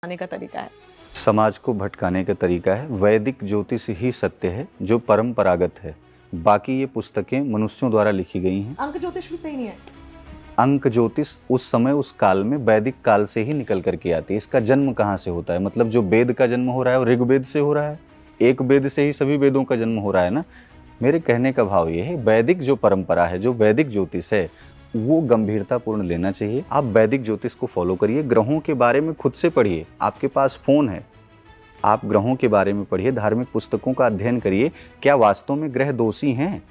आने का तरीका है? समाज को भटकाने का तरीका है वैदिक ज्योतिष ही सत्य है जो परंपरागत है। बाकी ये पुस्तकें मनुष्यों द्वारा लिखी गई हैं। अंक ज्योतिष भी सही नहीं है? अंक ज्योतिष उस समय उस काल में वैदिक काल से ही निकल करके आती है। इसका जन्म कहाँ से होता है? मतलब जो वेद का जन्म हो रहा है वो ऋग्वेद से हो रहा है। एक वेद से ही सभी वेदों का जन्म हो रहा है ना। मेरे कहने का भाव ये है वैदिक जो परंपरा है, जो वैदिक ज्योतिष है, वो गंभीरतापूर्ण लेना चाहिए। आप वैदिक ज्योतिष को फॉलो करिए। ग्रहों के बारे में खुद से पढ़िए। आपके पास फ़ोन है, आप ग्रहों के बारे में पढ़िए, धार्मिक पुस्तकों का अध्ययन करिए। क्या वास्तव में ग्रह दोषी हैं?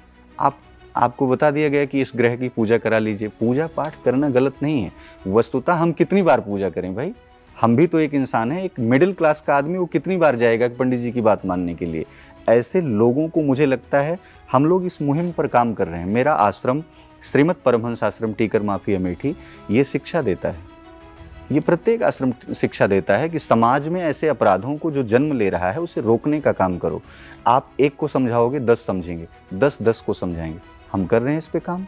आपको बता दिया गया कि इस ग्रह की पूजा करा लीजिए। पूजा पाठ करना गलत नहीं है। वस्तुतः हम कितनी बार पूजा करें भाई? हम भी तो एक इंसान है। एक मिडिल क्लास का आदमी वो कितनी बार जाएगा पंडित जी की बात मानने के लिए? ऐसे लोगों को मुझे लगता है हम लोग इस मुहिम पर काम कर रहे हैं। मेरा आश्रम श्रीमद परमहंस आश्रम टीकर माफी अमेठी ये शिक्षा देता है, ये प्रत्येक आश्रम शिक्षा देता है कि समाज में ऐसे अपराधों को जो जन्म ले रहा है उसे रोकने का काम करो। आप एक को समझाओगे 10 समझेंगे, 10 को समझाएंगे। हम कर रहे हैं इस पे काम।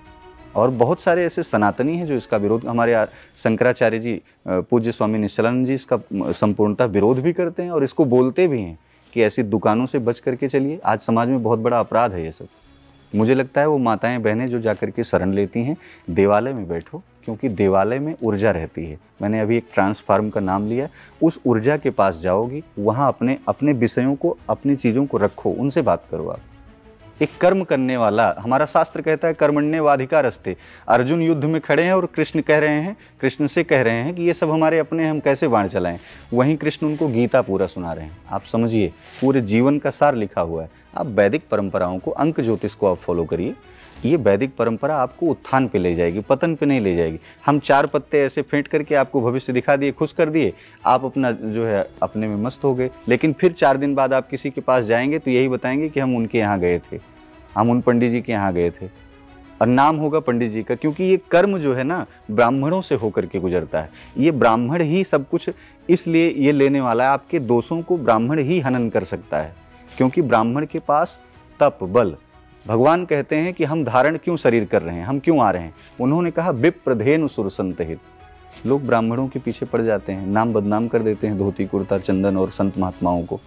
और बहुत सारे ऐसे सनातनी हैं जो इसका विरोध, हमारे शंकराचार्य जी, पूज्य स्वामी निश्चलानंद जी इसका संपूर्णतः विरोध भी करते हैं और इसको बोलते भी हैं कि ऐसी दुकानों से बच करके चलिए। आज समाज में बहुत बड़ा अपराध है ये सब। मुझे लगता है वो माताएं बहनें जो जाकर के शरण लेती हैं, देवालय में बैठो, क्योंकि देवालय में ऊर्जा रहती है। मैंने अभी एक ट्रांसफार्म का नाम लिया। उस ऊर्जा के पास जाओगी, वहाँ अपने अपने विषयों को, अपनी चीज़ों को रखो, उनसे बात करो। आप एक कर्म करने वाला, हमारा शास्त्र कहता है कर्मण्येवाधिकारस्ते। अर्जुन युद्ध में खड़े हैं और कृष्ण कह रहे हैं, कृष्ण से कह रहे हैं कि ये सब हमारे अपने, हम कैसे बाण चलाएं। वहीं कृष्ण उनको गीता पूरा सुना रहे हैं। आप समझिए, पूरे जीवन का सार लिखा हुआ है। आप वैदिक परंपराओं को, अंक ज्योतिष को आप फॉलो करिए। ये वैदिक परंपरा आपको उत्थान पे ले जाएगी, पतन पे नहीं ले जाएगी। हम 4 पत्ते ऐसे फेंट करके आपको भविष्य दिखा दिए, खुश कर दिए, आप अपना जो है अपने में मस्त हो गए। लेकिन फिर 4 दिन बाद आप किसी के पास जाएंगे तो यही बताएंगे कि हम उनके यहाँ गए थे, हम उन पंडित जी के यहाँ गए थे, और नाम होगा पंडित जी का। क्योंकि ये कर्म जो है ना ब्राह्मणों से होकर के गुजरता है। ये ब्राह्मण ही सब कुछ इसलिए ये लेने वाला है। आपके दोषों को ब्राह्मण ही हनन कर सकता है, क्योंकि ब्राह्मण के पास तप बल। भगवान कहते हैं कि हम धारण क्यों शरीर कर रहे हैं, हम क्यों आ रहे हैं। उन्होंने कहा विप्रधेनु सुरसंतहित। लोग ब्राह्मणों के पीछे पड़ जाते हैं, नाम बदनाम कर देते हैं, धोती कुर्ता चंदन और संत महात्माओं को।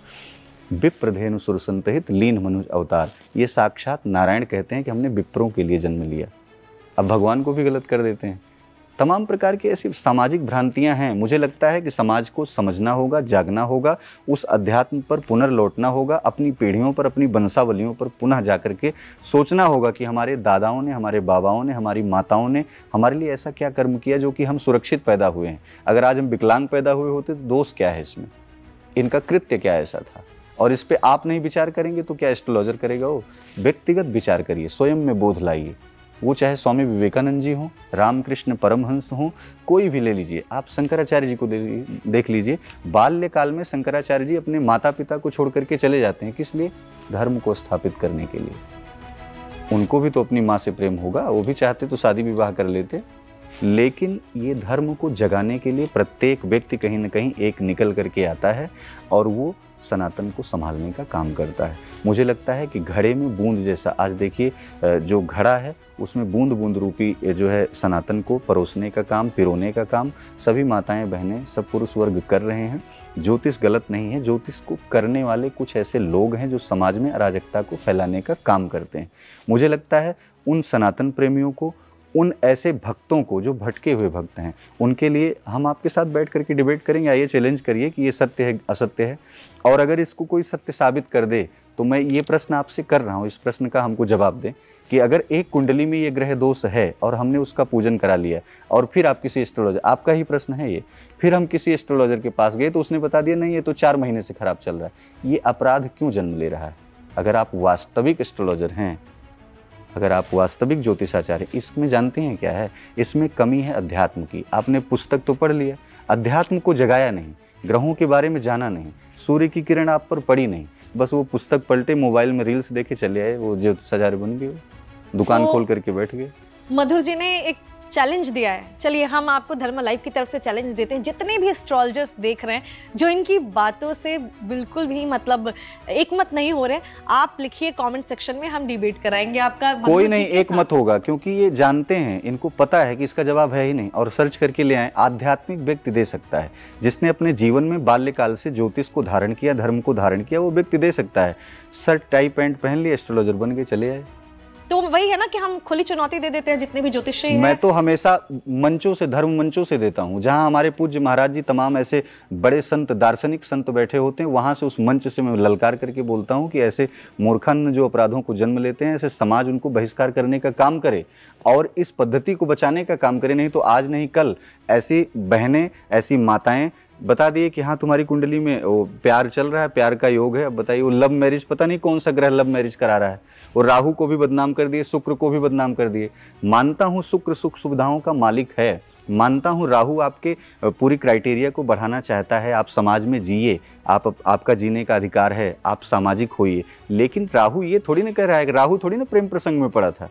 विप्रधेनु सुरसंतहित लीन मनुष्य अवतार, ये साक्षात नारायण कहते हैं कि हमने विप्रों के लिए जन्म लिया। अब भगवान को भी गलत कर देते हैं। तमाम प्रकार की ऐसी सामाजिक भ्रांतियां हैं। मुझे लगता है कि समाज को समझना होगा, जागना होगा, उस अध्यात्म पर पुनर्लौटना होगा, अपनी पीढ़ियों पर, अपनी वंशावलियों पर पुनः जाकर के सोचना होगा कि हमारे दादाओं ने, हमारे बाबाओं ने, हमारी माताओं ने हमारे लिए ऐसा क्या कर्म किया जो कि हम सुरक्षित पैदा हुए हैं। अगर आज हम विकलांग पैदा हुए होते तो दोष क्या है इसमें, इनका कृत्य क्या ऐसा था। और इस पे आप नहीं विचार करेंगे तो क्या एस्ट्रोलॉजर करेगा? वो व्यक्तिगत विचार करिए, स्वयं में बोध लाइए। वो चाहे स्वामी विवेकानंद जी हों, रामकृष्ण परमहंस हों, कोई भी ले लीजिए। आप शंकराचार्य जी को देख लीजिए। बाल्यकाल में शंकराचार्य जी अपने माता पिता को छोड़ करके चले जाते हैं। किस लिए? धर्म को स्थापित करने के लिए। उनको भी तो अपनी माँ से प्रेम होगा, वो भी चाहते तो शादी विवाह कर लेते। लेकिन ये धर्म को जगाने के लिए प्रत्येक व्यक्ति कहीं ना कहीं एक निकल करके आता है और वो सनातन को संभालने का काम करता है। मुझे लगता है कि घड़े में बूंद जैसा, आज देखिए जो घड़ा है उसमें बूंद बूंद रूपी जो है सनातन को परोसने का काम, पिरोने का काम सभी माताएं बहनें, सब पुरुष वर्ग कर रहे हैं। ज्योतिष गलत नहीं है। ज्योतिष को करने वाले कुछ ऐसे लोग हैं जो समाज में अराजकता को फैलाने का काम करते हैं। मुझे लगता है उन सनातन प्रेमियों को, उन ऐसे भक्तों को जो भटके हुए भक्त हैं, उनके लिए हम आपके साथ बैठ करके डिबेट करेंगे। आइए चैलेंज करिए कि ये सत्य है, असत्य है। और अगर इसको कोई सत्य साबित कर दे तो मैं ये प्रश्न आपसे कर रहा हूँ, इस प्रश्न का हमको जवाब दें कि अगर एक कुंडली में ये ग्रह दोष है और हमने उसका पूजन करा लिया और फिर आप किसी एस्ट्रोलॉजर, आपका ही प्रश्न है ये, फिर हम किसी एस्ट्रोलॉजर के पास गए तो उसने बता दिया नहीं ये तो 4 महीने से खराब चल रहा है। ये अपराध क्यों जन्म ले रहा है? अगर आप वास्तविक एस्ट्रोलॉजर हैं, अगर आप वास्तविक ज्योतिषाचार्य, इसमें जानते हैं क्या है? इसमें कमी है अध्यात्म की। आपने पुस्तक तो पढ़ लिया, अध्यात्म को जगाया नहीं, ग्रहों के बारे में जाना नहीं, सूर्य की किरण आप पर पड़ी नहीं, बस वो पुस्तक पलटे, मोबाइल में रील्स देखे चले आए, वो ज्योतिषाचार्य बन गए, दुकान खोल करके बैठ गए। मधुर जी ने एक चैलेंज दिया है। चलिए हम आपको धर्मा लाइव की तरफ से चैलेंज देते हैं, जितने भी एस्ट्रोलॉजर्स देख रहे हैं जो इनकी बातों से बिल्कुल भी मतलब एक मत नहीं हो रहे, आप लिखिए कमेंट सेक्शन में, हम डिबेट कराएंगे आपका। कोई नहीं एक मत होगा, क्योंकि ये जानते हैं, इनको पता है कि इसका जवाब है ही नहीं, और सर्च करके ले आए। आध्यात्मिक व्यक्ति दे सकता है, जिसने अपने जीवन में बाल्यकाल से ज्योतिष को धारण किया, धर्म को धारण किया, वो व्यक्ति दे सकता है। शर्ट टाई पैंट पहन लिए, एस्ट्रोलॉजर बन के चले आए। तो वही है ना कि हम खुली चुनौती दे देते हैं जितने भी ज्योतिषी हैं। मैं तो हमेशा मंचों से, धर्म मंचों से देता हूं, जहां हमारे पूज्य महाराज जी तमाम ऐसे बड़े संत, दार्शनिक संत बैठे होते हैं, वहां से उस मंच से मैं ललकार करके बोलता हूं कि ऐसे मूर्खान जो अपराधों को जन्म लेते हैं, ऐसे समाज उनको बहिष्कार करने का काम करे और इस पद्धति को बचाने का काम करे। नहीं तो आज नहीं कल ऐसी बहनें, ऐसी माताएं बता दिए कि हाँ तुम्हारी कुंडली में वो प्यार चल रहा है, प्यार का योग है। अब बताइए, वो लव मैरिज, पता नहीं कौन सा ग्रह लव मैरिज करा रहा है। वो राहु को भी बदनाम कर दिए, शुक्र को भी बदनाम कर दिए। मानता हूँ शुक्र सुख सुविधाओं का मालिक है, मानता हूँ राहु आपके पूरी क्राइटेरिया को बढ़ाना चाहता है, आप समाज में जिए, आपका जीने का अधिकार है, आप सामाजिक होइए। लेकिन राहु ये थोड़ी ना कह रहा है, राहु थोड़ी ना प्रेम प्रसंग में पड़ा था।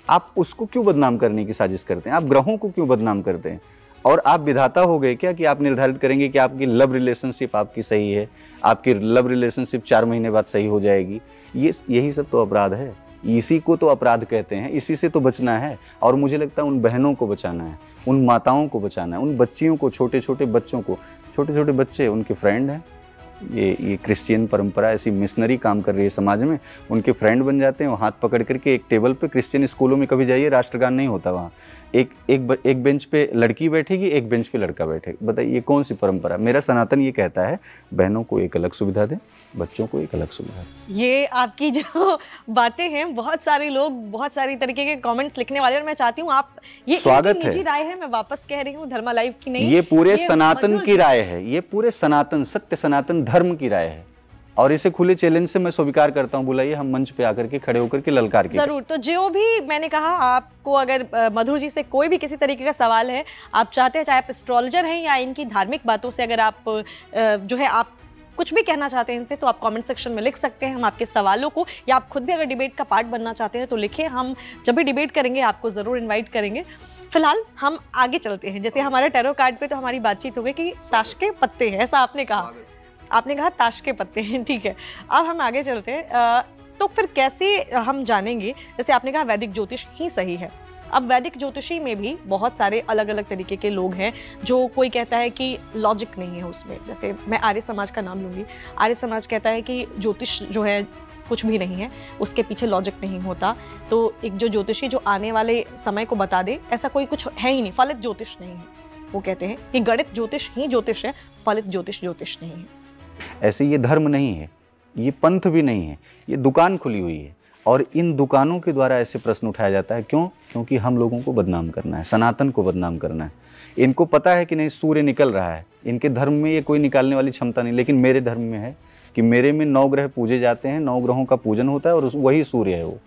आप उसको क्यों बदनाम करने की साजिश करते हैं? आप ग्रहों को क्यों बदनाम करते हैं? और आप विधाता हो गए क्या कि आप निर्धारित करेंगे कि आपकी लव रिलेशनशिप आपकी सही है, आपकी लव रिलेशनशिप 4 महीने बाद सही हो जाएगी? यही सब तो अपराध है, इसी को तो अपराध कहते हैं, इसी से तो बचना है। और मुझे लगता है उन बहनों को बचाना है, उन माताओं को बचाना है, उन बच्चियों को, छोटे छोटे बच्चों को। छोटे छोटे बच्चे उनके फ्रेंड हैं। ये क्रिश्चियन परंपरा ऐसी मिशनरी काम कर रही है समाज में, उनके फ्रेंड बन जाते हैं। वो हाथ पकड़ करके एक टेबल पे, क्रिश्चियन स्कूलों में कभी जाइए राष्ट्रगान नहीं होता वहाँ, एक बेंच पे लड़की बैठेगी, एक बेंच पे लड़का बैठेगा। बताइए ये कौन सी परंपरा? मेरा सनातन ये कहता है बहनों को एक अलग सुविधा दें, बच्चों को एक अलग सुविधा दें। ये आपकी जो बातें हैं, बहुत सारे लोग बहुत सारी तरीके के कमेंट्स लिखने वाले हैं, और मैं चाहती हूँ आप ये स्वागत निजी राय है, मैं वापस कह रही हूँ, धर्मा लाइव की नहीं, ये पूरे सनातन की राय है, ये पूरे सनातन, सत्य सनातन धर्म की राय है, और इसे खुले चैलेंज से मैं स्वीकार करता हूं। बुलाइए, हम मंच पे आकर के खड़े होकर के ललकार के जरूर। तो जो भी मैंने कहा, आपको अगर मधुर जी से कोई भी किसी तरीके का सवाल है, आप चाहते हैं, चाहे आप एस्ट्रोलॉजर हैं या इनकी धार्मिक बातों से अगर आप जो है आप कुछ भी कहना चाहते हैं इनसे, तो आप कमेंट सेक्शन में लिख सकते हैं। हम आपके सवालों को, या आप खुद भी अगर डिबेट का पार्ट बनना चाहते हैं तो लिखिए, हम जब भी डिबेट करेंगे आपको जरूर इन्वाइट करेंगे। फिलहाल हम आगे चलते हैं। जैसे हमारे टैरो कार्ड पे तो हमारी बातचीत हो गई कि ताश के पत्ते हैं, ऐसा आपने कहा, आपने कहा ताश के पत्ते हैं, ठीक है। अब हम आगे चलते हैं। तो फिर कैसे हम जानेंगे, जैसे आपने कहा वैदिक ज्योतिष ही सही है, अब वैदिक ज्योतिषी में भी बहुत सारे अलग अलग तरीके के लोग हैं, जो कोई कहता है कि लॉजिक नहीं है उसमें। जैसे मैं आर्य समाज का नाम लूंगी, आर्य समाज कहता है कि ज्योतिष जो है कुछ भी नहीं है, उसके पीछे लॉजिक नहीं होता। तो एक जो ज्योतिषी जो आने वाले समय को बता दे, ऐसा कोई कुछ है ही नहीं, फलित ज्योतिष नहीं है। वो कहते हैं कि गणित ज्योतिष ही ज्योतिष है, फलित ज्योतिष ज्योतिष नहीं है। ऐसे ये धर्म नहीं है, ये पंथ भी नहीं है, ये दुकान खुली हुई है, और इन दुकानों के द्वारा ऐसे प्रश्न उठाया जाता है। क्यों? क्योंकि हम लोगों को बदनाम करना है, सनातन को बदनाम करना है। इनको पता है कि नहीं सूर्य निकल रहा है, इनके धर्म में ये कोई निकालने वाली क्षमता नहीं, लेकिन मेरे धर्म में है कि मेरे में 9 ग्रह पूजे जाते हैं, 9 ग्रहों का पूजन होता है, और वही सूर्य है वो,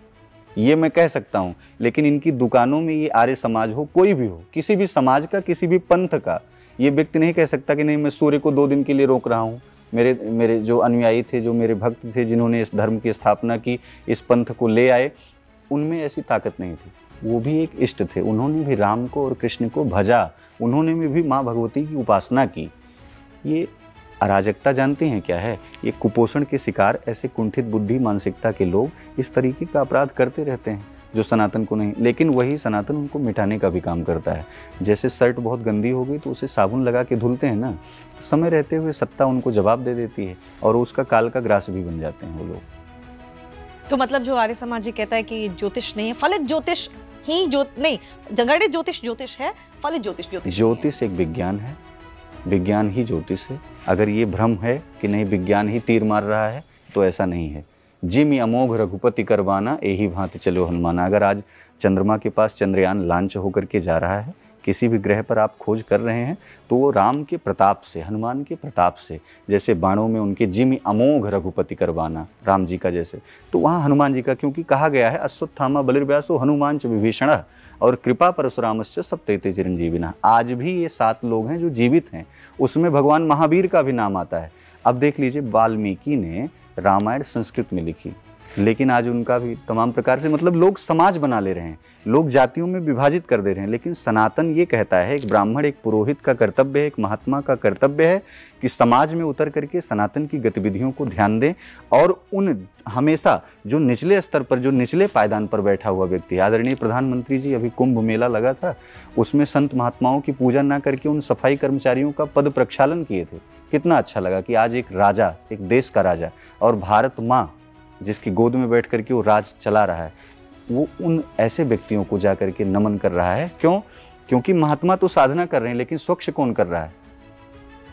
ये मैं कह सकता हूँ। लेकिन इनकी दुकानों में ये आर्य समाज हो, कोई भी हो, किसी भी समाज का, किसी भी पंथ का, ये व्यक्ति नहीं कह सकता कि नहीं मैं सूर्य को 2 दिन के लिए रोक रहा हूँ। मेरे जो अनुयायी थे, जो मेरे भक्त थे, जिन्होंने इस धर्म की स्थापना की, इस पंथ को ले आए, उनमें ऐसी ताकत नहीं थी। वो भी एक इष्ट थे, उन्होंने भी राम को और कृष्ण को भजा, उन्होंने भी माँ भगवती की उपासना की। ये अराजकता जानते हैं क्या है? ये कुपोषण के शिकार ऐसे कुंठित बुद्धि मानसिकता के लोग इस तरीके का अपराध करते रहते हैं, जो सनातन को नहीं, लेकिन वही सनातन उनको मिटाने का भी काम करता है। जैसे शर्ट बहुत गंदी हो गई तो उसे साबुन लगा के धुलते हैं ना, तो समय रहते हुए सत्ता उनको जवाब दे देती है, और उसका काल का ग्रास भी बन जाते हैं वो लोग। तो मतलब जो आर्य समाज जी कहता है कि ज्योतिष नहीं है, फलित ज्योतिष ही नहीं, गणित ज्योतिष ज्योतिष है, फलित ज्योतिष ज्योतिष। ज्योतिष एक विज्ञान है, विज्ञान ही ज्योतिष है। अगर ये भ्रम है कि नहीं विज्ञान ही तीर मार रहा है, तो ऐसा नहीं है। जिमि अमोघ रघुपति करवाना, यही भांति चलो हनुमाना। अगर आज चंद्रमा के पास चंद्रयान लॉन्च होकर के जा रहा है, किसी भी ग्रह पर आप खोज कर रहे हैं, तो वो राम के प्रताप से, हनुमान के प्रताप से, जैसे बाणों में उनके जिमि अमोघ रघुपति करवाना, राम जी का जैसे, तो वहाँ हनुमान जी का, क्योंकि कहा गया है अश्वत्थामा बलिर्व्यासो हनुमान च विभीषण और कृपा परशुरामश्च सप्तैते चिरंजीविनः। आज भी ये 7 लोग हैं जो जीवित हैं, उसमें भगवान महावीर का भी नाम आता है। अब देख लीजिए, वाल्मीकि ने रामायण संस्कृत में लिखी, लेकिन आज उनका भी तमाम प्रकार से मतलब लोग समाज बना ले रहे हैं, लोग जातियों में विभाजित कर दे रहे हैं। लेकिन सनातन ये कहता है, एक ब्राह्मण, एक पुरोहित का कर्तव्य है, एक महात्मा का कर्तव्य है कि समाज में उतर करके सनातन की गतिविधियों को ध्यान दें और उन हमेशा जो निचले स्तर पर, जो निचले पायदान पर बैठा हुआ व्यक्ति, आदरणीय प्रधानमंत्री जी अभी कुंभ मेला लगा था, उसमें संत महात्माओं की पूजा ना करके उन सफाई कर्मचारियों का पद प्रक्षालन किए थे। कितना अच्छा लगा कि आज एक राजा, एक देश का राजा और भारत माँ जिसकी गोद में बैठ करके वो राज चला रहा है, वो उन ऐसे व्यक्तियों को जा करके नमन कर रहा है। क्यों? क्योंकि महात्मा तो साधना कर रहे हैं, लेकिन स्वच्छ कौन कर रहा है?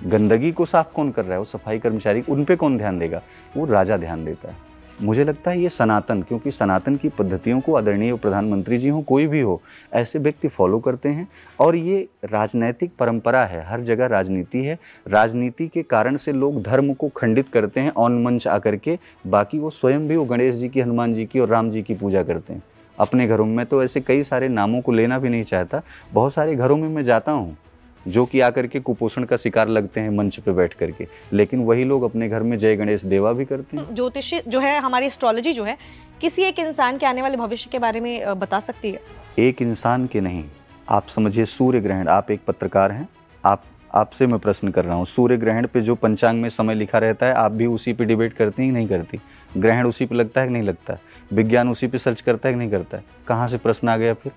गंदगी को साफ कौन कर रहा है? वो सफाई कर्मचारी, उन पे कौन ध्यान देगा? वो राजा ध्यान देता है। मुझे लगता है ये सनातन, क्योंकि सनातन की पद्धतियों को आदरणीय प्रधानमंत्री जी हो, कोई भी हो, ऐसे व्यक्ति फॉलो करते हैं। और ये राजनैतिक परंपरा है, हर जगह राजनीति है। राजनीति के कारण से लोग धर्म को खंडित करते हैं ऑन मंच आकर के, बाकी वो स्वयं भी वो गणेश जी की, हनुमान जी की और राम जी की पूजा करते हैं अपने घरों में। तो ऐसे कई सारे नामों को लेना भी नहीं चाहता, बहुत सारे घरों में मैं जाता हूँ जो कि आकर के कुपोषण का शिकार लगते हैं मंच पे बैठ करके, लेकिन वही लोग अपने घर में जय गणेश देवा भी करते हैं। ज्योतिष जो है, हमारी एस्ट्रोलॉजी जो है, किसी एक इंसान के आने वाले भविष्य के बारे में बता सकती है? एक इंसान के नहीं, आप समझिए सूर्य ग्रहण। आप एक पत्रकार हैं, आपसे मैं प्रश्न कर रहा हूँ, सूर्य ग्रहण पे जो पंचांग में समय लिखा रहता है, आप भी उसी पे डिबेट करती हैं कि नहीं करती? ग्रहण उसी पे लगता है कि नहीं लगता? विज्ञान उसी पे सर्च करता है कि नहीं करता है? कहाँ से प्रश्न आ गया फिर?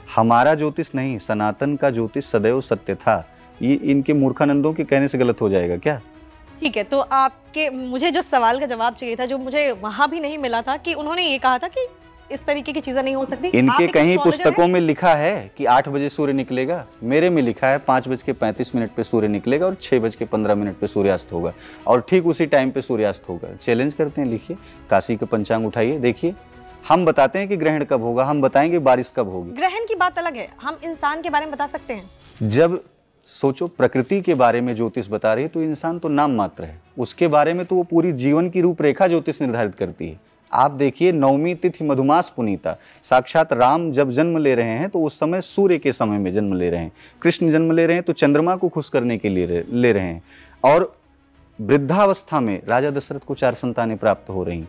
हमारा ज्योतिष नहीं, सनातन का ज्योतिष सदैव सत्य था। ये इनके मूर्खानंदों के कहने से गलत हो जाएगा क्या? ठीक है, तो आपके, मुझे जो सवाल का जवाब चाहिए था, जो मुझे वहां भी नहीं मिला था, कि उन्होंने ये कहा था कि इस तरीके की चीजें नहीं हो सकती। इनके कहीं पुस्तकों में लिखा है कि 8 बजे सूर्य निकलेगा, मेरे में लिखा है 5:35 पे सूर्य निकलेगा और 6:15 पे सूर्यास्त होगा, और ठीक उसी टाइम पे सूर्यास्त होगा। चैलेंज करते हैं, लिखिए, काशी का पंचांग उठाइए, देखिए। हम बताते हैं कि ग्रहण कब होगा, हम बताएंगे बारिश कब होगी। ग्रहण की बात अलग है, हम इंसान के बारे में बता सकते हैं। जब सोचो प्रकृति के बारे में ज्योतिष बता रही है, तो इंसान तो नाम मात्र है, उसके बारे में तो वो पूरी जीवन की रूपरेखा ज्योतिष निर्धारित करती है। आप देखिए, 9वीं तिथि मधुमास पुनीता, साक्षात राम जब जन्म ले रहे हैं तो उस समय सूर्य के समय में जन्म ले रहे हैं। कृष्ण जन्म ले रहे हैं तो चंद्रमा को खुश करने के लिए ले रहे हैं। और वृद्धावस्था में राजा दशरथ को 4 संतानें प्राप्त हो रही।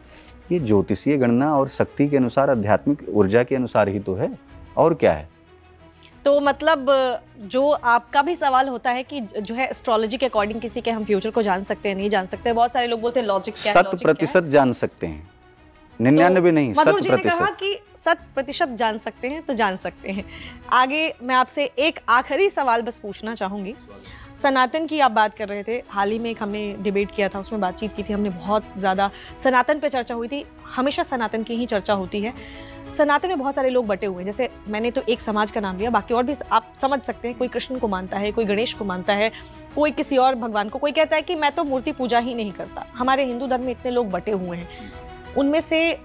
ये ज्योतिषीय गणना और शक्ति के अनुसार, आध्यात्मिक ऊर्जा के अनुसार ही तो है, और क्या है। तो मतलब जो आपका भी सवाल होता है कि जो है एस्ट्रोलॉजी के अकॉर्डिंग किसी के हम फ्यूचर को जान सकते हैं, नहीं जान सकते? बहुत सारे लोग बोलते हैं लॉजिक क्या है, 100% जान सकते हैं, 99 नहीं, 100%। कहा कि 100% जान सकते हैं, तो जान सकते हैं। आगे मैं आपसे एक आखिरी सवाल बस पूछना चाहूंगी। सनातन की आप बात कर रहे थे, हाल ही में एक हमने डिबेट किया था, उसमें बातचीत की थी हमने, बहुत ज़्यादा सनातन पे चर्चा हुई थी। हमेशा सनातन की ही चर्चा होती है। सनातन में बहुत सारे लोग बटे हुए हैं, जैसे मैंने तो एक समाज का नाम लिया, बाकी और भी आप समझ सकते हैं। कोई कृष्ण को मानता है, कोई गणेश को मानता है, कोई किसी और भगवान को, कोई कहता है कि मैं तो मूर्ति पूजा ही नहीं करता। हमारे हिंदू धर्म में इतने लोग बटे हुए हैं, उनमें से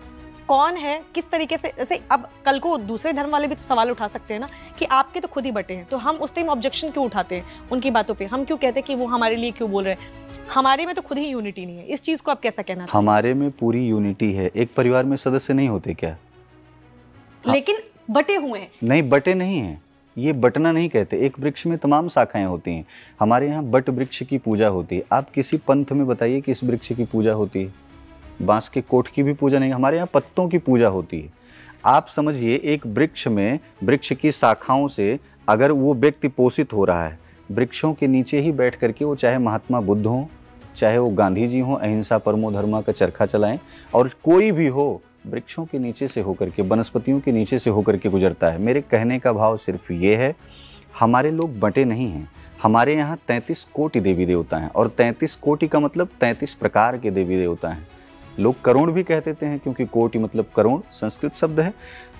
कौन है, किस तरीके से, जैसे अब कल को दूसरे धर्म वाले भी तो सवाल उठा सकते हैं ना कि आपके तो खुद ही बटे हैं, तो हम उस टाइम ऑब्जेक्शन क्यों उठाते हैं उनकी बातों पे? हम क्यों कहते हैं कि वो हमारे लिए क्यों बोल रहे हैं? हमारे में तो खुद ही यूनिटी नहीं है। इस चीज को आप कैसा कहना चाहते हैं? हमारे में पूरी यूनिटी है। एक परिवार में सदस्य नहीं होते क्या? लेकिन बटे हुए हैं। नहीं, बटे नहीं है, ये बटना नहीं कहते। एक वृक्ष में तमाम शाखाएं होती हैं। हमारे यहाँ बट वृक्ष की पूजा होती है। आप किसी पंथ में बताइए किस वृक्ष की पूजा होती है? बांस के कोट की भी पूजा नहीं, हमारे यहाँ पत्तों की पूजा होती है। आप समझिए, एक वृक्ष में, वृक्ष की शाखाओं से अगर वो व्यक्ति पोषित हो रहा है, वृक्षों के नीचे ही बैठ करके, वो चाहे महात्मा बुद्ध हों, चाहे वो गांधी जी हों, अहिंसा परमो धर्मा का चरखा चलाएं, और कोई भी हो, वृक्षों के नीचे से होकर के, वनस्पतियों के नीचे से होकर के गुजरता है। मेरे कहने का भाव सिर्फ ये है, हमारे लोग बटे नहीं हैं। हमारे यहाँ 33 कोटि देवी देवता हैं, और 33 कोटि का मतलब 33 प्रकार के देवी देवता हैं। लोग करोड़ भी कह देते हैं, क्योंकि कोटि मतलब करोड़ संस्कृत शब्द है।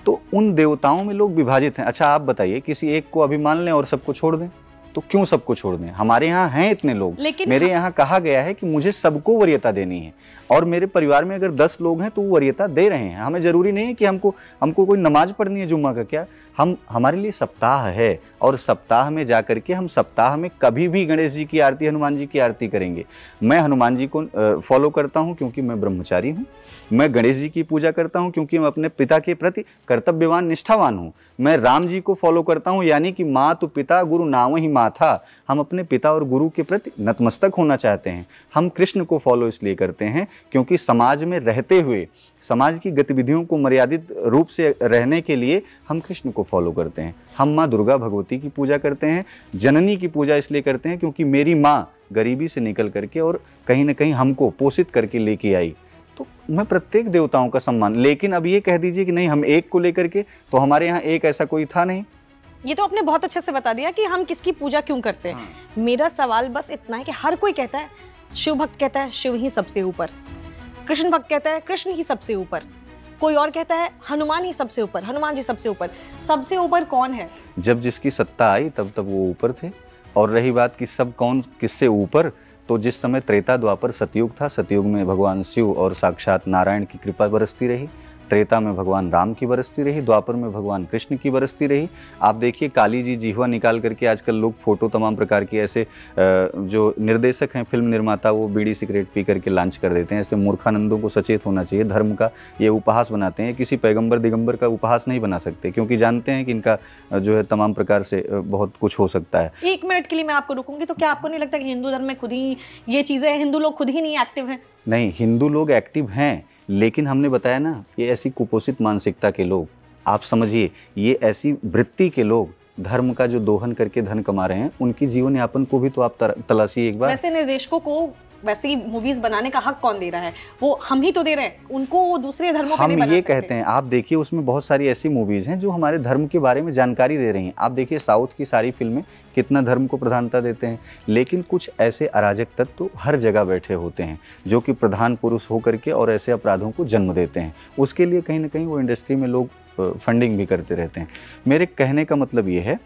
तो उन देवताओं में लोग विभाजित हैं। अच्छा आप बताइए, किसी एक को अभी मान लें और सबको छोड़ दें, तो क्यों सबको छोड़ दें? हमारे यहाँ हैं इतने लोग। मेरे यहाँ कहा गया है कि मुझे सबको वरीयता देनी है, और मेरे परिवार में अगर 10 लोग हैं तो वो वरीयता दे रहे हैं। हमें जरूरी नहीं है कि हमको कोई नमाज पढ़नी है जुम्मा का। क्या हमारे लिए सप्ताह है, और सप्ताह में जा करके हम सप्ताह में कभी भी गणेश जी की आरती, हनुमान जी की आरती करेंगे। मैं हनुमान जी को फॉलो करता हूँ क्योंकि मैं ब्रह्मचारी हूँ। मैं गणेश जी की पूजा करता हूँ क्योंकि मैं अपने पिता के प्रति कर्तव्यवान निष्ठावान हूँ। मैं राम जी को फॉलो करता हूँ, यानी कि मातु पिता गुरु नाम ही माथा। हम अपने पिता और गुरु के प्रति नतमस्तक होना चाहते हैं। हम कृष्ण को फॉलो इसलिए करते हैं क्योंकि समाज में रहते हुए समाज की गतिविधियों को मर्यादित रूप से रहने के लिए हम कृष्ण को फॉलो करते हैं। हम माँ दुर्गा भगवती की पूजा करते हैं। जननी की पूजा इसलिए करते हैं क्योंकि मेरी माँ गरीबी से निकल करके और कहीं ना कहीं हमको पोषित करके लेके आई। तो मैं प्रत्येक देवताओं का सम्मान, लेकिन अब ये कह दीजिए कि नहीं हम एक को लेकर के, तो हमारे यहाँ एक ऐसा कोई था नहीं। ये तो आपने बहुत अच्छे से बता दिया कि हम किसकी पूजा क्यों करते हैं। मेरा सवाल बस इतना है कि हर कोई कहता है, शिव भक्त कहता है शिव ही सबसे ऊपर, कृष्ण भक्त कहता है कृष्ण ही सबसे ऊपर, कोई और कहता है हनुमान ही सबसे ऊपर, हनुमान जी सबसे ऊपर। सबसे ऊपर कौन है? जब जिसकी सत्ता आई तब तब वो ऊपर थे। और रही बात कि सब कौन किससे ऊपर, तो जिस समय त्रेता द्वापर सतयुग था, सतयुग में भगवान शिव और साक्षात नारायण की कृपा बरसती रही, त्रेता में भगवान राम की बरसती रही, द्वापर में भगवान कृष्ण की बरसती रही। आप देखिए काली जी जिह्वा निकाल करके आजकल लोग फोटो तमाम प्रकार की ऐसे जो निर्देशक हैं, फिल्म निर्माता, वो बीड़ी सिगरेट पी करके लॉन्च कर देते हैं। ऐसे मूर्खानंदों को सचेत होना चाहिए। धर्म का ये उपहास बनाते हैं, किसी पैगंबर दिगंबर का उपहास नहीं बना सकते, क्योंकि जानते हैं कि इनका जो है तमाम प्रकार से बहुत कुछ हो सकता है। 1 मिनट के लिए मैं आपको रुकूंगी। तो क्या आपको नहीं लगता कि हिंदू धर्म में खुद ही ये चीजें, हिंदू लोग खुद ही नहीं एक्टिव हैं? नहीं, हिंदू लोग एक्टिव हैं, लेकिन हमने बताया ना, ये ऐसी कुपोषित मानसिकता के लोग, आप समझिए ये ऐसी वृत्ति के लोग धर्म का जो दोहन करके धन कमा रहे हैं, उनकी जीवन यापन को भी तो आप तलाशिए एक बार। वैसे निर्देशकों को वैसी मूवीज बनाने का हक कौन दे रहा है? वो हम ही तो दे रहे हैं उनको, वो दूसरे धर्मों पे नहीं बना हम ये सकते। कहते हैं, आप देखिए उसमें बहुत सारी ऐसी मूवीज हैं जो हमारे धर्म के बारे में जानकारी दे रही हैं। आप देखिए साउथ की सारी फिल्में कितना धर्म को प्रधानता देते हैं, लेकिन कुछ ऐसे अराजक तत्व तो हर जगह बैठे होते हैं जो कि प्रधान पुरुष होकर के और ऐसे अपराधों को जन्म देते हैं। उसके लिए कहीं ना कहीं वो इंडस्ट्री में लोग फंडिंग भी करते रहते हैं। मेरे कहने का मतलब ये है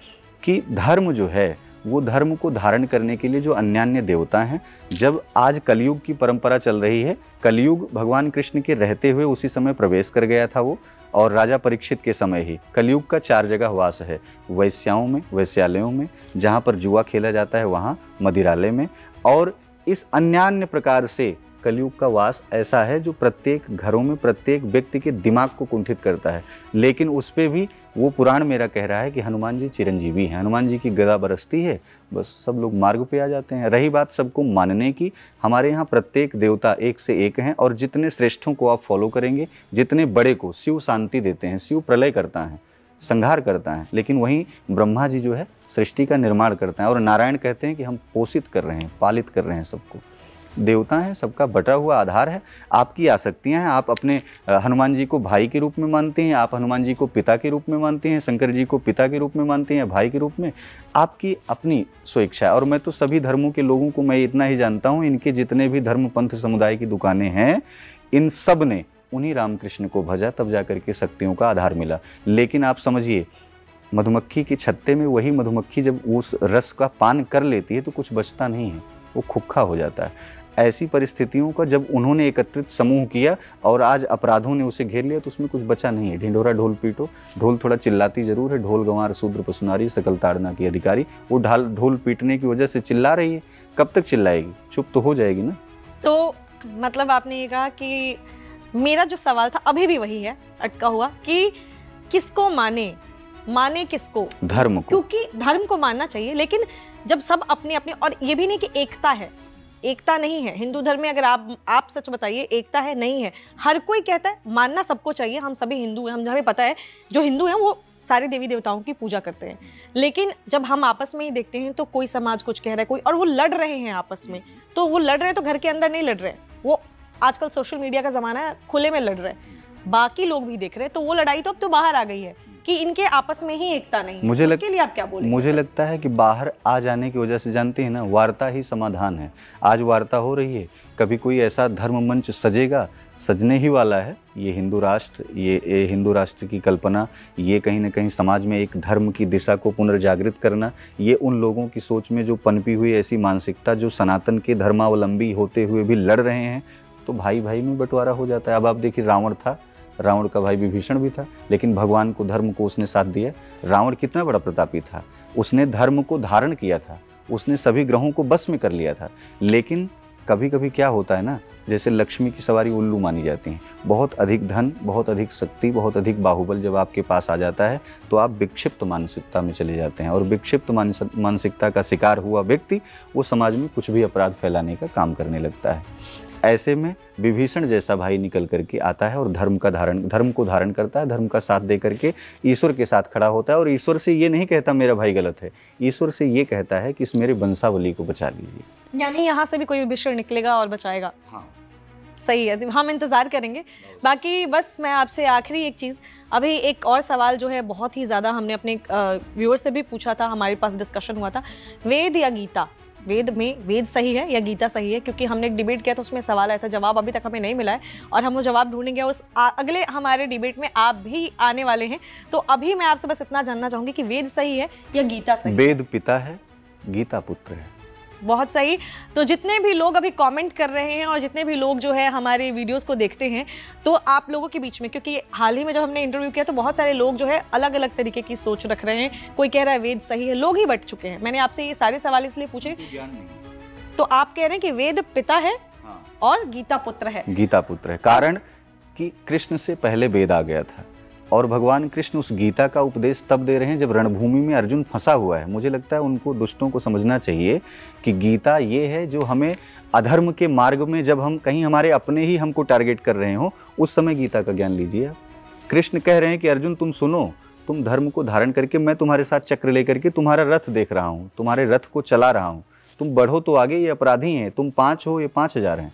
कि धर्म जो है वो धर्म को धारण करने के लिए जो अन्यान्य देवता हैं, जब आज कलयुग की परंपरा चल रही है, कलयुग भगवान कृष्ण के रहते हुए उसी समय प्रवेश कर गया था वो, और राजा परीक्षित के समय ही कलयुग का 4 जगह वास है। वैश्याओं में, वैश्यालयों में, जहाँ पर जुआ खेला जाता है वहाँ, मदिरालय में, और इस अन्यान्य प्रकार से कलयुग का वास ऐसा है जो प्रत्येक घरों में प्रत्येक व्यक्ति के दिमाग को कुंठित करता है। लेकिन उस पर भी वो पुराण मेरा कह रहा है कि हनुमान जी चिरंजीवी हैं, हनुमान जी की गदा बरसती है, बस सब लोग मार्ग पे आ जाते हैं। रही बात सबको मानने की, हमारे यहाँ प्रत्येक देवता एक से एक हैं, और जितने श्रेष्ठों को आप फॉलो करेंगे, जितने बड़े को शिव शांति देते हैं, शिव प्रलय करता है, संहार करता है, लेकिन वहीं ब्रह्मा जी जो है सृष्टि का निर्माण करते हैं, और नारायण कहते हैं कि हम पोषित कर रहे हैं, पालित कर रहे हैं सबको। देवता हैं, सबका बटा हुआ आधार है। आपकी आसक्तियां हैं, आप अपने हनुमान जी को भाई के रूप में मानते हैं, आप हनुमान जी को पिता के रूप में मानते हैं, शंकर जी को पिता के रूप में मानते हैं, भाई के रूप में, आपकी अपनी स्वेच्छा है। और मैं तो सभी धर्मों के लोगों को मैं इतना ही जानता हूँ, इनके जितने भी धर्म पंथ समुदाय की दुकानें हैं, इन सब ने उन्हीं रामकृष्ण को भजा, तब जाकर के शक्तियों का आधार मिला। लेकिन आप समझिए, मधुमक्खी के छत्ते में वही मधुमक्खी जब उस रस का पान कर लेती है तो कुछ बचता नहीं है, वो खुक्खा हो जाता है। ऐसी परिस्थितियों का जब उन्होंने एकत्रित समूह किया और आज अपराधों ने उसे घेर लिया, तो उसमें कुछ बचा नहीं है। ढिंढोरा ढोल पीटो, ढोल थोड़ा चिल्लाती जरूर है, ढोल गंवार शूद्र पशुनारी सकल ताड़ना की अधिकारी। वो ढोल पीटने की वजह से चिल्ला रही है, कब तक चिल्लाएगी? चुप तो हो जाएगी ना। तो मतलब आपने ये कहा कि मेरा जो सवाल था अभी भी वही है अटका हुआ कि किसको माने किसको? धर्म को। क्योंकि धर्म को मानना चाहिए, लेकिन जब सब अपने अपने, और ये भी नहीं कि एकता है, एकता नहीं है हिंदू धर्म में। अगर आप सच बताइए, एकता है? नहीं है। हर कोई कहता है मानना सबको चाहिए, हम सभी हिंदू हैं, हमें पता है जो हिंदू हैं वो सारे देवी देवताओं की पूजा करते हैं। लेकिन जब हम आपस में ही देखते हैं तो कोई समाज कुछ कह रहा है, कोई, और वो लड़ रहे हैं आपस में, तो वो लड़ रहे हैं तो घर के अंदर नहीं लड़ रहे हैं, वो आजकल सोशल मीडिया का जमाना है, खुले में लड़ रहे हैं, बाकी लोग भी देख रहे हैं। तो वो लड़ाई तो अब तो बाहर आ गई है कि इनके आपस में ही एकता नहीं है। उसके लिए आप क्या बोलेंगे? मुझे लगता है कि बाहर आ जाने की वजह से, जानते हैं ना, वार्ता ही समाधान है। आज वार्ता हो रही है, कभी कोई ऐसा धर्म मंच सजेगा, सजने ही वाला है। ये हिंदू राष्ट्र, ये हिंदू राष्ट्र की कल्पना, ये कहीं ना कहीं समाज में एक धर्म की दिशा को पुनर्जागृत करना, ये उन लोगों की सोच में जो पनपी हुई ऐसी मानसिकता जो सनातन के धर्मावलंबी होते हुए भी लड़ रहे हैं, तो भाई भाई में बंटवारा हो जाता है। अब आप देखिए, रावण था, रावण का भाई विभीषण भी था, लेकिन भगवान को, धर्म को उसने साथ दिया। रावण कितना बड़ा प्रतापी था, उसने धर्म को धारण किया था, उसने सभी ग्रहों को बस में कर लिया था। लेकिन कभी कभी क्या होता है ना, जैसे लक्ष्मी की सवारी उल्लू मानी जाती है। बहुत अधिक धन, बहुत अधिक शक्ति, बहुत अधिक बाहुबल जब आपके पास आ जाता है तो आप विक्षिप्त मानसिकता में चले जाते हैं, और विक्षिप्त मानसिकता का शिकार हुआ व्यक्ति वो समाज में कुछ भी अपराध फैलाने का काम करने लगता है। ऐसे में विभीषण जैसा भाई निकल करके आता है और धर्म को धारण करता है, धर्म का साथ दे करके ईश्वर के साथ खड़ा होता है, और ईश्वर से ये नहीं कहता मेरा भाई गलत है, ईश्वर से ये कहता है कि इस मेरे वंशावली को बचा लीजिए। यानी यहाँ से भी कोई विभीषण निकलेगा और बचाएगा। हाँ, सही है, हम इंतज़ार करेंगे। बाकी बस मैं आपसे आखिरी एक चीज़, अभी एक और सवाल जो है बहुत ही ज़्यादा हमने अपने व्यूअर से भी पूछा था, हमारे पास डिस्कशन हुआ था, वेद या गीता, वेद में वेद सही है या गीता सही है? क्योंकि हमने एक डिबेट किया था, उसमें सवाल आया था, जवाब अभी तक हमें नहीं मिला है और हम वो जवाब ढूंढेंगे उस अगले हमारे डिबेट में। आप भी आने वाले हैं, तो अभी मैं आपसे बस इतना जानना चाहूंगी कि वेद सही है या गीता सही? वेद पिता है, गीता पुत्र है। बहुत सही। तो जितने भी लोग अभी कमेंट कर रहे हैं और जितने भी लोग जो है हमारे वीडियोस को देखते हैं, तो आप लोगों के बीच में, क्योंकि हाल ही में जब हमने इंटरव्यू किया तो बहुत सारे लोग जो है अलग अलग तरीके की सोच रख रहे हैं। कोई कह रहा है वेद सही है, लोग ही बट चुके हैं। मैंने आपसे ये सारे सवाल इसलिए पूछे, तो आप कह रहे हैं कि वेद पिता है और गीता पुत्र है। गीता पुत्र है, कारण कि कृष्ण से पहले वेद आ गया था, और भगवान कृष्ण उस गीता का उपदेश तब दे रहे हैं जब रणभूमि में अर्जुन फंसा हुआ है। मुझे लगता है उनको, दुष्टों को समझना चाहिए कि गीता ये है जो हमें अधर्म के मार्ग में, जब हम कहीं हमारे अपने ही हमको टारगेट कर रहे हो, उस समय गीता का ज्ञान लीजिए आप। कृष्ण कह रहे हैं कि अर्जुन तुम सुनो, तुम धर्म को धारण करके, मैं तुम्हारे साथ चक्र लेकर के तुम्हारा रथ देख रहा हूँ, तुम्हारे रथ को चला रहा हूँ, तुम बढ़ो तो आगे, ये अपराधी हैं, तुम 5 हो, ये 5000 हैं।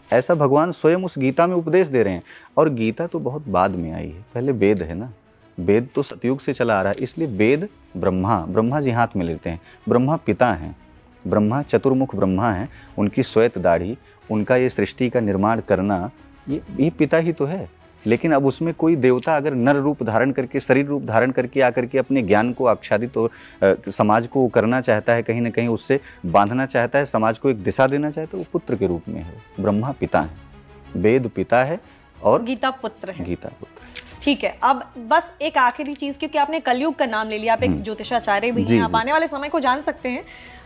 ऐसा भगवान स्वयं उस गीता में उपदेश दे रहे हैं। और गीता तो बहुत बाद में आई है, पहले वेद है ना, वेद तो सतयुग से चला आ रहा है। इसलिए वेद ब्रह्मा जी हाथ में लेते हैं। ब्रह्मा पिता हैं, ब्रह्मा चतुर्मुख ब्रह्मा हैं, उनकी श्वेत दाढ़ी, उनका ये सृष्टि का निर्माण करना, ये पिता ही तो है। लेकिन अब उसमें कोई देवता अगर नर रूप धारण करके, शरीर रूप धारण करके आकर के अपने ज्ञान को आच्छादित और समाज को करना चाहता है, कहीं ना कहीं उससे बांधना चाहता है, समाज को एक दिशा देना चाहता है, वो पुत्र के रूप में है। ब्रह्मा पिता है, वेद पिता है और गीता पुत्र है। गीता पुत्र है। ठीक है, अब बस एक आखिरी चीज, क्योंकि आपने कलयुग का नाम ले लिया, आप एक ज्योतिषाचार्य भी हैं, आप आने वाले समय को जान सकते हैं,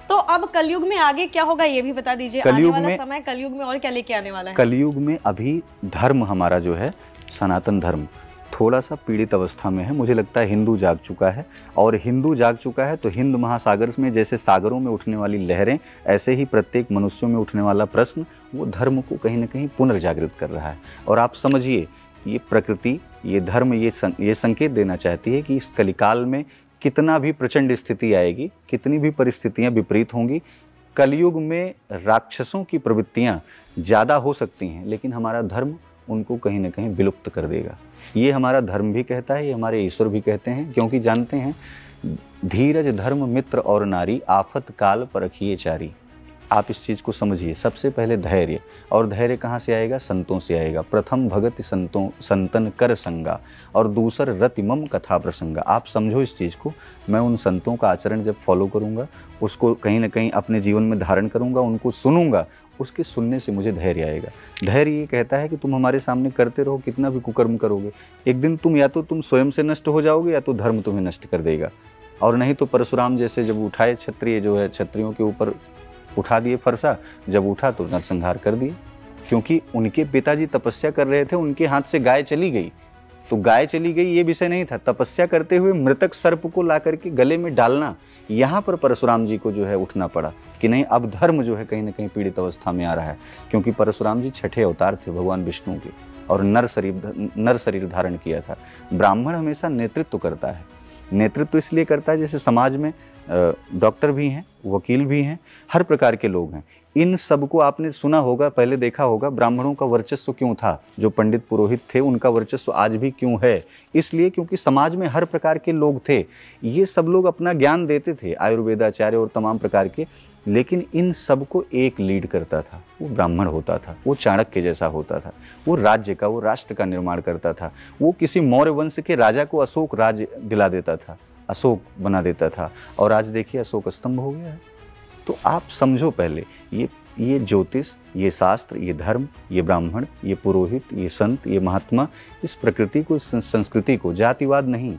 तो अब कलयुग में आगे क्या होगा ये भी बता दीजिए। आने वाला समय कलयुग में और क्या लेके आने वाला है? कलयुग में अभी धर्म हमारा जो है, सनातन धर्म, थोड़ा सा पीड़ित अवस्था में है। मुझे लगता है हिंदू जाग चुका है, और हिंदू जाग चुका है तो हिंद महासागर में जैसे सागरों में उठने वाली लहरें, ऐसे ही प्रत्येक मनुष्यों में उठने वाला प्रश्न वो धर्म को कहीं ना कहीं पुनर्जागृत कर रहा है। और आप समझिए, ये प्रकृति, ये धर्म, ये संकेत देना चाहती है कि इस कलिकाल में कितना भी प्रचंड स्थिति आएगी, कितनी भी परिस्थितियाँ विपरीत होंगी, कलयुग में राक्षसों की प्रवृत्तियाँ ज़्यादा हो सकती हैं, लेकिन हमारा धर्म उनको कहीं ना कहीं विलुप्त कर देगा। ये हमारा धर्म भी कहता है, ये हमारे ईश्वर भी कहते हैं, क्योंकि जानते हैं धीरज धर्म मित्र और नारी, आफत काल परखिए चारी। आप इस चीज़ को समझिए। सबसे पहले धैर्य, और धैर्य कहाँ से आएगा? संतों से आएगा। प्रथम भगत संतों संतन कर संगा, और दूसर रति मम कथा प्रसंगा। आप समझो इस चीज़ को। मैं उन संतों का आचरण जब फॉलो करूँगा, उसको कहीं ना कहीं अपने जीवन में धारण करूँगा, उनको सुनूंगा, उसके सुनने से मुझे धैर्य आएगा। धैर्य ये कहता है कि तुम हमारे सामने करते रहो, कितना भी कुकर्म करोगे, एक दिन तुम या तो तुम स्वयं से नष्ट हो जाओगे, या तो धर्म तुम्हें नष्ट कर देगा। और नहीं तो परशुराम जैसे जब उठाए, क्षत्रिय जो है, क्षत्रियों के ऊपर उठा दिए फरसा, जब उठा तो नरसंहार कर दिए, क्योंकि उनके पिताजी तपस्या कर रहे थे, उनके हाथ से गाय चली गई। तो गाय चली गई ये विषय नहीं था, तपस्या करते हुए मृतक सर्प को ला करके गले में डालना, यहाँ पर परशुराम जी को जो है उठना पड़ा कि नहीं, अब धर्म जो है कहीं ना कहीं पीड़ित अवस्था में आ रहा है। क्योंकि परशुराम जी 6ठे अवतार थे भगवान विष्णु के, और नर शरीर धारण किया था। ब्राह्मण हमेशा नेतृत्व करता है। नेतृत्व इसलिए करता है, जैसे समाज में डॉक्टर भी हैं, वकील भी हैं, हर प्रकार के लोग हैं। इन सब को आपने सुना होगा, पहले देखा होगा, ब्राह्मणों का वर्चस्व क्यों था, जो पंडित पुरोहित थे उनका वर्चस्व आज भी क्यों है? इसलिए क्योंकि समाज में हर प्रकार के लोग थे, ये सब लोग अपना ज्ञान देते थे, आयुर्वेदाचार्य और तमाम प्रकार के, लेकिन इन सब को एक लीड करता था, वो ब्राह्मण होता था। वो चाणक्य जैसा होता था, वो राज्य का, वो राष्ट्र का निर्माण करता था। वो किसी मौर्य वंश के राजा को अशोक राज्य दिला देता था, अशोक बना देता था, और आज देखिए अशोक स्तंभ हो गया है। तो आप समझो पहले, ये ज्योतिष, ये शास्त्र, ये धर्म, ये ब्राह्मण, ये पुरोहित, ये संत, ये महात्मा, इस प्रकृति को, इस संस्कृति को, जातिवाद नहीं,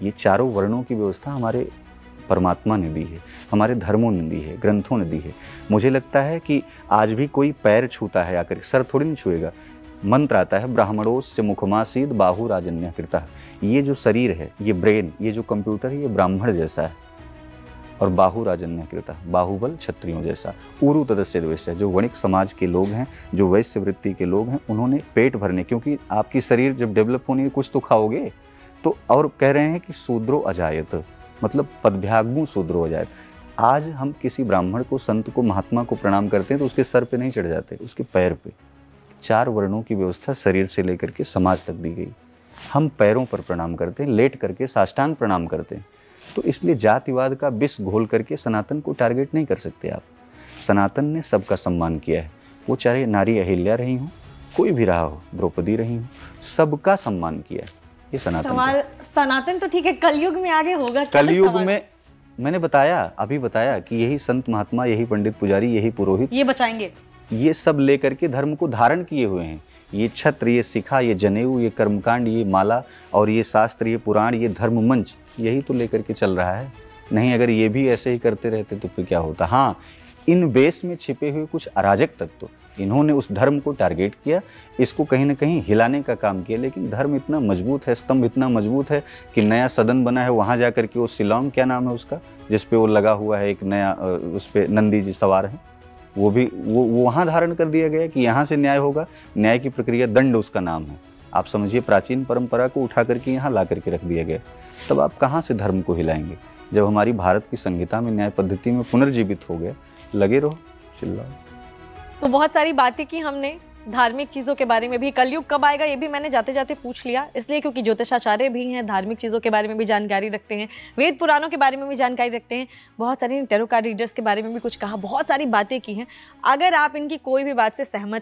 ये चारों वर्णों की व्यवस्था हमारे परमात्मा ने दी है, हमारे धर्मों ने दी है, ग्रंथों ने दी है। मुझे लगता है कि आज भी कोई पैर छूता है आकर, सर थोड़ी नहीं छुएगा। मंत्र आता है ब्राह्मणोस्य मुखमासीद बाहु राजन्य कृता। ये जो शरीर है, ये ब्रेन, ये जो कंप्यूटर है, ये ब्राह्मण जैसा है। और बाहु राजन्य कृता, बाहुबल क्षत्रियों जैसा। उरु तदस्य वैश्य, जो वणिक समाज के लोग हैं, जो वैश्य वृत्ति के लोग हैं, उन्होंने पेट भरने, क्योंकि आपकी शरीर जब डेवलप होनी है कुछ तो खाओगे। तो और कह रहे हैं कि शूद्रो अजायत, मतलब पदभ्यागमु शूद्रो अजायत। आज हम किसी ब्राह्मण को, संत को, महात्मा को प्रणाम करते हैं तो उसके सर पे नहीं चढ़ जाते, उसके पैर पे। 4 वर्णों की व्यवस्था शरीर से लेकर के समाज तक दी गई। हम पैरों पर प्रणाम करते हैं, लेट करके साष्टांग प्रणाम करते हैं। तो इसलिए जातिवाद का विष घोल करके सनातन को टारगेट नहीं कर सकते आप। सनातन ने सबका सम्मान किया है, वो चाहे नारी अहिल्या रही हो, कोई भी रहा हो, द्रौपदी रही हो, सबका सम्मान किया है। ये सनातन सनातन तो ठीक है, कलयुग में आगे होगा। कलयुग में मैंने बताया, अभी बताया कि यही संत महात्मा, यही पंडित पुजारी, यही पुरोहित, ये बचाएंगे। ये सब लेकर के धर्म को धारण किए हुए हैं। ये छत्र, ये शिखा, ये जनेऊ, ये कर्मकांड, ये माला और ये शास्त्र, ये पुराण, ये धर्म मंच, यही तो लेकर के चल रहा है। नहीं, अगर ये भी ऐसे ही करते रहते तो फिर क्या होता। हाँ, इन बेस में छिपे हुए कुछ अराजक तत्व, इन्होंने उस धर्म को टारगेट किया, इसको कहीं ना कहीं हिलाने का काम किया। लेकिन धर्म इतना मजबूत है, स्तंभ इतना मजबूत है कि नया सदन बना है, वहाँ जा करके वो शिलोंग, क्या नाम है उसका, जिसपे वो लगा हुआ है एक नया, उस पर नंदी जी सवार हैं, वो भी वो वहाँ धारण कर दिया गया कि यहाँ से न्याय होगा। न्याय की प्रक्रिया, दंड उसका नाम है। आप समझिए, प्राचीन परंपरा को उठा करके यहाँ ला करके रख दिया गया। तब आप कहाँ से धर्म को हिलाएंगे, जब हमारी भारत की संहिता में न्याय पद्धति में पुनर्जीवित हो गया। लगे रहो, चिल्लाओ। तो बहुत सारी बातें की हमने धार्मिक चीज़ों के बारे में भी। कलयुग कब आएगा ये भी मैंने जाते जाते पूछ लिया, इसलिए क्योंकि ज्योतिषाचार्य भी हैं, धार्मिक चीज़ों के बारे में भी जानकारी रखते हैं, वेद पुराणों के बारे में भी जानकारी रखते हैं, बहुत सारी टैरो कार्ड रीडर्स के बारे में भी कुछ कहा, बहुत सारी बातें की हैं। अगर आप इनकी कोई भी बात से सहमत